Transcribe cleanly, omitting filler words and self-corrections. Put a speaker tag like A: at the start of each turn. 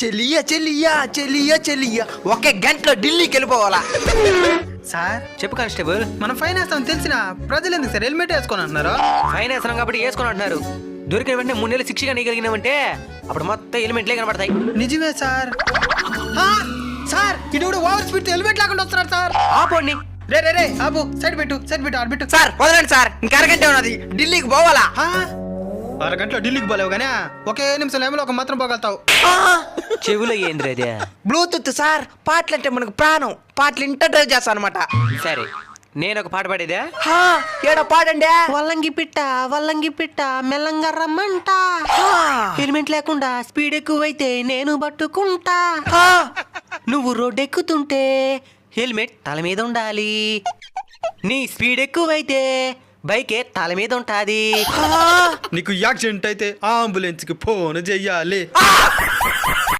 A: చెలియా చెలియా చెలియా చెలియా ఒకే గంటలో ఢిల్లీకి వెళ్ళిపోవాలా?
B: సార్
C: చెప్పు కానిస్టేబుల్.
B: మనం ఫైన్ వేస్తాం తెలిసిన ప్రజలు ఎందుకు సార్ హెల్మెట్ వేసుకొని అంటున్నారు?
C: ఫైన్ వేస్తున్నాం కాబట్టి వేసుకుని అంటున్నారు. దొరికిన వెంటనే 3 నెలలు శిక్షగా నీగలిగినామంటే అప్పుడు మొత్తం ఎలిమెంట్లే కనబడతాయి.
B: నిజమే సార్. సార్ ఇటు ఓవర్ స్పీడ్ హెల్మెట్ లేకుండా వస్తున్నారు సార్.
C: ఆపోండి.
B: రే రే రే ఆపు, సైడ్ పెట్టు ఆడబెట్టు.
A: సార్ వదలండి సార్, ఇంకా అరగంట ఉన్నది, ఢిల్లీకి పోవాలా?
B: అరగంటలో ఢిల్లీకి పోలేవు కానీ ఒకే నిమిషం ఏమో ఒక మాత్రం పోగలుగుతావు.
C: చెవులో ఏంద్ర అదే?
A: బ్లూటూత్ సార్, పాటలు అంటే మనకు ప్రాణం, పాటలు ఇంటర్ డ్రైవ్ చేస్తా అనమాట.
C: సరే నేను ఒక పాట పాడేదా?
A: ఏడో పాడండి.
C: వల్లంగి పిట్ట మెల్లంగా రమ్మంట, హెల్మెట్ లేకుండా స్పీడ్ ఎక్కువైతే నేను పట్టుకుంటా, నువ్వు రోడ్ ఎక్కుతుంటే హెల్మెట్ తల మీద ఉండాలి, నీ స్పీడ్ ఎక్కువైతే బైకే తల మీద ఉంటాది,
B: నీకు యాక్సిడెంట్ అయితే అంబులెన్స్ కి ఫోన్ చెయ్యాలి.